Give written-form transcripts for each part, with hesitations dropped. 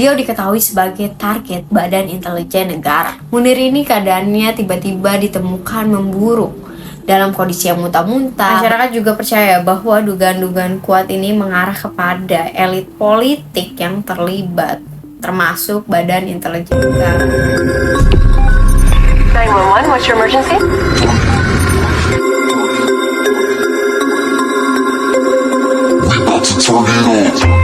Beliau diketahui sebagai target Badan Intelijen Negara. Munir ini keadaannya tiba-tiba ditemukan memburuk dalam kondisi yang muntah-muntah. Masyarakat juga percaya bahwa dugaan-dugaan kuat ini mengarah kepada elit politik yang terlibat, termasuk Badan Intelijen Negara. 911, what's your emergency? We about to turn it on.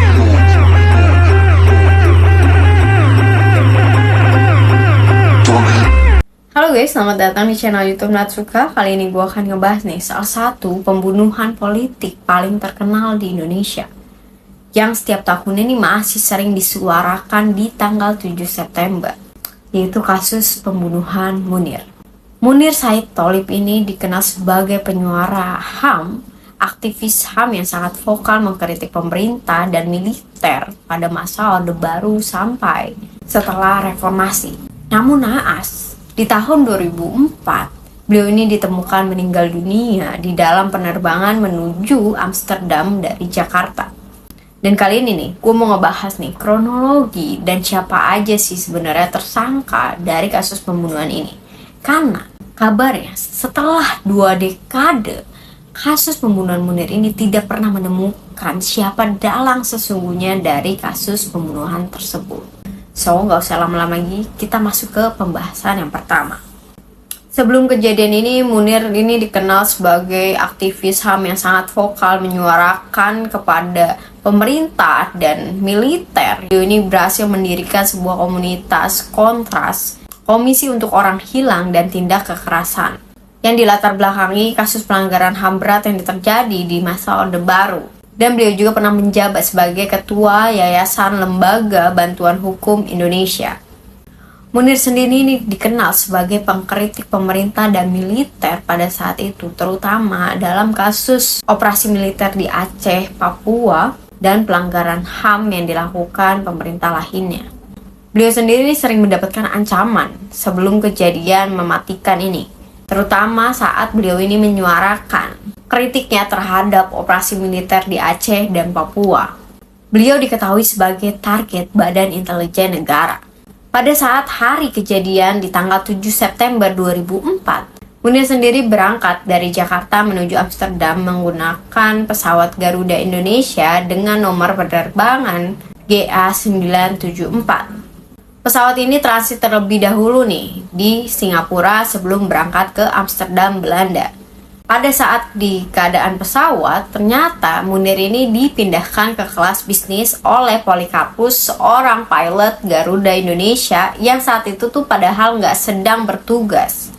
Halo guys, selamat datang di channel YouTube Natsuka. Kali ini gue akan ngebahas nih salah satu pembunuhan politik paling terkenal di Indonesia yang setiap tahun ini masih sering disuarakan di tanggal 7 September, yaitu kasus pembunuhan Munir. Munir Said Tholib ini dikenal sebagai penyuara HAM, aktivis HAM yang sangat vokal mengkritik pemerintah dan militer pada masa Orde Baru sampai setelah reformasi. Namun naas, di tahun 2004, beliau ini ditemukan meninggal dunia di dalam penerbangan menuju Amsterdam dari Jakarta. Dan kali ini nih, gue mau ngebahas nih kronologi dan siapa aja sih sebenarnya tersangka dari kasus pembunuhan ini. Karena kabarnya setelah 2 dekade, kasus pembunuhan Munir ini tidak pernah menemukan siapa dalang sesungguhnya dari kasus pembunuhan tersebut. So, nggak usah lama-lama lagi, kita masuk ke pembahasan yang pertama. Sebelum kejadian ini, Munir ini dikenal sebagai aktivis HAM yang sangat vokal menyuarakan kepada pemerintah dan militer. Dia ini berhasil mendirikan sebuah komunitas kontras, Komisi untuk Orang Hilang dan Tindak Kekerasan, yang dilatar belakangi kasus pelanggaran HAM berat yang terjadi di masa Orde Baru. Dan beliau juga pernah menjabat sebagai Ketua Yayasan Lembaga Bantuan Hukum Indonesia. Munir sendiri ini dikenal sebagai pengkritik pemerintah dan militer pada saat itu, terutama dalam kasus operasi militer di Aceh, Papua, dan pelanggaran HAM yang dilakukan pemerintah lainnya. Beliau sendiri sering mendapatkan ancaman sebelum kejadian mematikan ini, terutama saat beliau ini menyuarakan kritiknya terhadap operasi militer di Aceh dan Papua. Beliau diketahui sebagai target Badan Intelijen Negara. Pada saat hari kejadian di tanggal 7 September 2004, Munir sendiri berangkat dari Jakarta menuju Amsterdam menggunakan pesawat Garuda Indonesia dengan nomor penerbangan GA974. Pesawat ini transit terlebih dahulu nih di Singapura sebelum berangkat ke Amsterdam, Belanda. Pada saat di keadaan pesawat, ternyata Munir ini dipindahkan ke kelas bisnis oleh Polikarpus, seorang pilot Garuda Indonesia yang saat itu tuh padahal nggak sedang bertugas.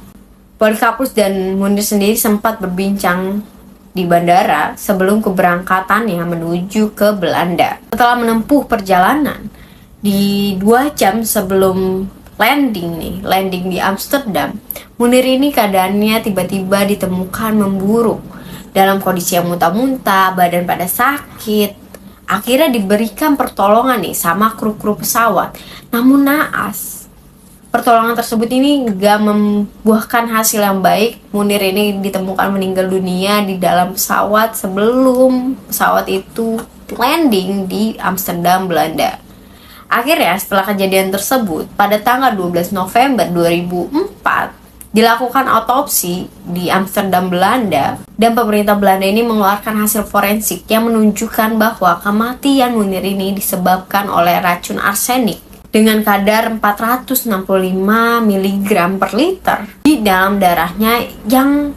Polikarpus dan Munir sendiri sempat berbincang di bandara sebelum keberangkatannya menuju ke Belanda. Setelah menempuh perjalanan, di 2 jam sebelum landing di Amsterdam, Munir ini keadaannya tiba-tiba ditemukan memburuk dalam kondisi yang muntah-muntah, badan pada sakit. Akhirnya diberikan pertolongan nih sama kru-kru pesawat. Namun naas, pertolongan tersebut ini gak membuahkan hasil yang baik. Munir ini ditemukan meninggal dunia di dalam pesawat sebelum pesawat itu landing di Amsterdam, Belanda. Akhirnya setelah kejadian tersebut, pada tanggal 12 November 2004, dilakukan otopsi di Amsterdam, Belanda, dan pemerintah Belanda ini mengeluarkan hasil forensik yang menunjukkan bahwa kematian Munir ini disebabkan oleh racun arsenik dengan kadar 465 mg per liter di dalam darahnya, yang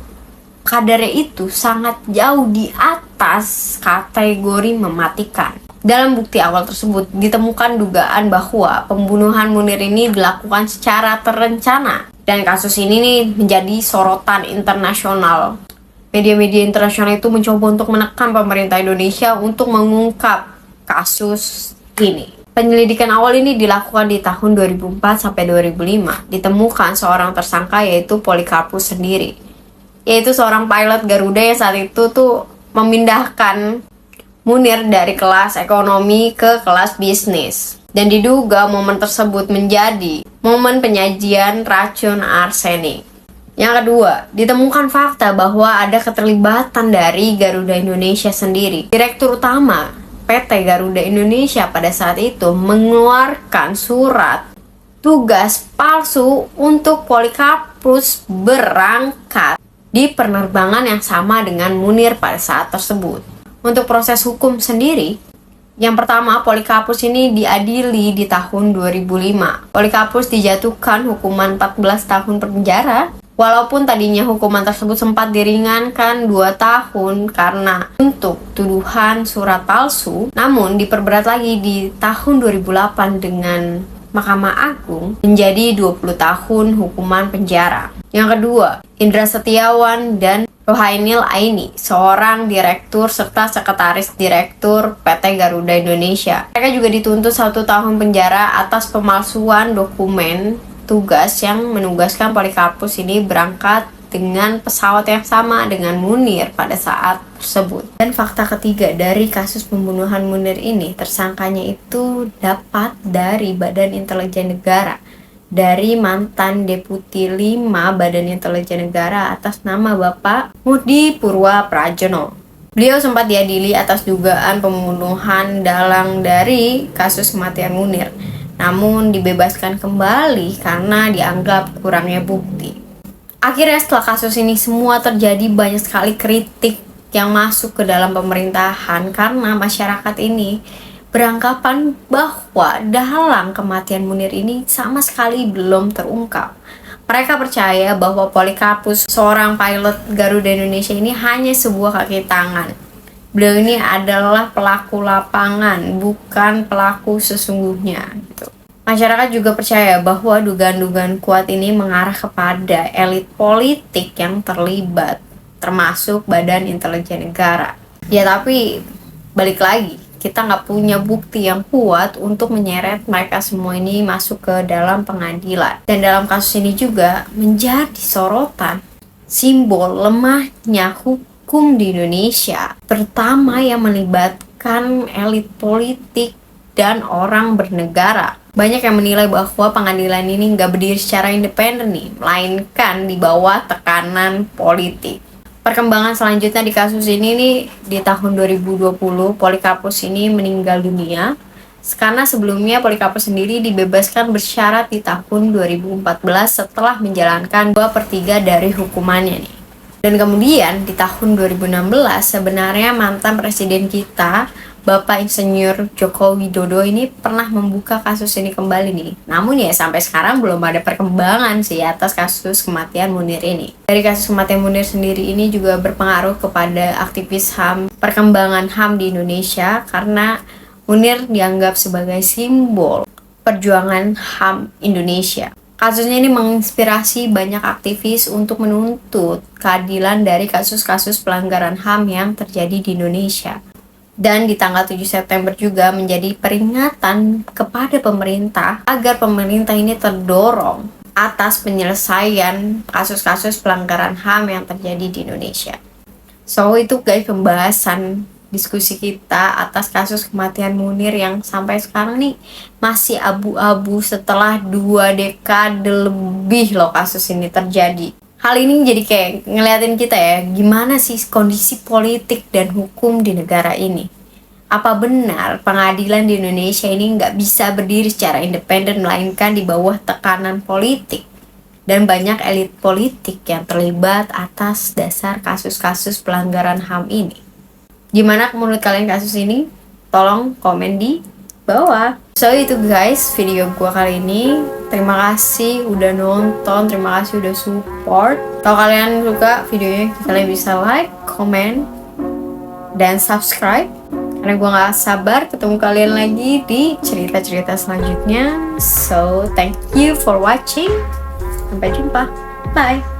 kadarnya itu sangat jauh di atas kategori mematikan. Dalam bukti awal tersebut ditemukan dugaan bahwa pembunuhan Munir ini dilakukan secara terencana, dan kasus ini nih menjadi sorotan internasional. Media-media internasional itu mencoba untuk menekan pemerintah Indonesia untuk mengungkap kasus ini. Penyelidikan awal ini dilakukan di tahun 2004 sampai 2005. Ditemukan seorang tersangka, yaitu Polikarpus sendiri, yaitu seorang pilot Garuda yang saat itu tuh memindahkan Munir dari kelas ekonomi ke kelas bisnis. Dan diduga momen tersebut menjadi momen penyajian racun arsenik. Yang kedua, ditemukan fakta bahwa ada keterlibatan dari Garuda Indonesia sendiri. Direktur utama PT Garuda Indonesia pada saat itu mengeluarkan surat tugas palsu untuk Polikarpus berangkat di penerbangan yang sama dengan Munir pada saat tersebut. Untuk proses hukum sendiri, yang pertama, Polikarpus ini diadili di tahun 2005. Polikarpus dijatuhkan hukuman 14 tahun penjara, walaupun tadinya hukuman tersebut sempat diringankan 2 tahun karena untuk tuduhan surat palsu, namun diperberat lagi di tahun 2008 dengan Mahkamah Agung menjadi 20 tahun hukuman penjara. Yang kedua, Indra Setiawan dan Rohainil Aini, seorang direktur serta sekretaris direktur PT Garuda Indonesia. Mereka juga dituntut 1 tahun penjara atas pemalsuan dokumen tugas yang menugaskan Polikarpus ini berangkat dengan pesawat yang sama dengan Munir pada saat tersebut. Dan fakta ketiga dari kasus pembunuhan Munir ini, tersangkanya itu dapat dari Badan Intelijen Negara, dari mantan Deputi 5 Badan Intelijen Negara atas nama Bapak Mudi Purwa Prajono. Beliau sempat diadili atas dugaan pembunuhan dalang dari kasus kematian Munir, namun dibebaskan kembali karena dianggap kurangnya bukti. Akhirnya setelah kasus ini semua terjadi, banyak sekali kritik yang masuk ke dalam pemerintahan karena masyarakat ini beranggapan bahwa dalang kematian Munir ini sama sekali belum terungkap. Mereka percaya bahwa Polikarpus, seorang pilot Garuda Indonesia ini hanya sebuah kaki tangan. Beliau ini adalah pelaku lapangan, bukan pelaku sesungguhnya gitu. Masyarakat juga percaya bahwa dugaan-dugaan kuat ini mengarah kepada elit politik yang terlibat, termasuk Badan Intelijen Negara. Ya tapi balik lagi, kita nggak punya bukti yang kuat untuk menyeret mereka semua ini masuk ke dalam pengadilan. Dan dalam kasus ini juga menjadi sorotan simbol lemahnya hukum di Indonesia, terutama yang melibatkan elit politik dan orang bernegara. Banyak yang menilai bahwa pengadilan ini nggak berdiri secara independen nih, melainkan di bawah tekanan politik. Perkembangan selanjutnya di kasus ini nih, di tahun 2020 Polikarpus ini meninggal dunia karena sebelumnya Polikarpus sendiri dibebaskan bersyarat di tahun 2014 setelah menjalankan 2/3 dari hukumannya nih. Dan kemudian di tahun 2016 sebenarnya mantan presiden kita Bapak Insinyur Joko Widodo ini pernah membuka kasus ini kembali nih. Namun ya sampai sekarang belum ada perkembangan sih atas kasus kematian Munir ini. Dari kasus kematian Munir sendiri ini juga berpengaruh kepada aktivis HAM, perkembangan HAM di Indonesia karena Munir dianggap sebagai simbol perjuangan HAM Indonesia. Kasusnya ini menginspirasi banyak aktivis untuk menuntut keadilan dari kasus-kasus pelanggaran HAM yang terjadi di Indonesia. Dan di tanggal 7 September juga menjadi peringatan kepada pemerintah agar pemerintah ini terdorong atas penyelesaian kasus-kasus pelanggaran HAM yang terjadi di Indonesia. So itu guys pembahasan diskusi kita atas kasus kematian Munir yang sampai sekarang nih masih abu-abu setelah 2 dekade lebih loh kasus ini terjadi. Hal ini jadi kayak ngeliatin kita ya, gimana sih kondisi politik dan hukum di negara ini. Apa benar pengadilan di Indonesia ini nggak bisa berdiri secara independen, melainkan di bawah tekanan politik. Dan banyak elit politik yang terlibat atas dasar kasus-kasus pelanggaran HAM ini. Gimana menurut kalian kasus ini? Tolong komen di bawah. So itu guys video gua kali ini. Terima kasih udah nonton, terima kasih udah support. Kalau kalian suka videonya, kalian bisa like, comment, dan subscribe. Karena gue gak sabar ketemu kalian lagi di cerita-cerita selanjutnya. So thank you for watching. Sampai jumpa. Bye.